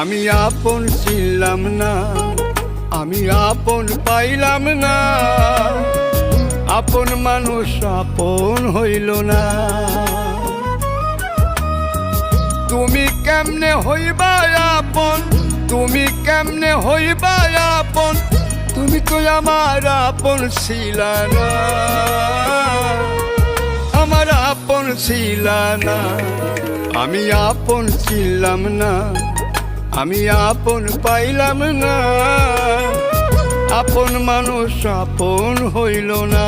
আমি আপন ছিলাম না, আমি আপন পাইলাম না, আপন মানুষ আপন হইল না। তুমি কেমনে হইবা আপন, তুমি কেমনে হইবা আপন, তুমি তো আমার আপন ছিলা না, আমার আপন ছিলা না। আমি আপন ছিলাম না, আমি আপন পাইলাম না, আপন মানুষ আপন হইল না।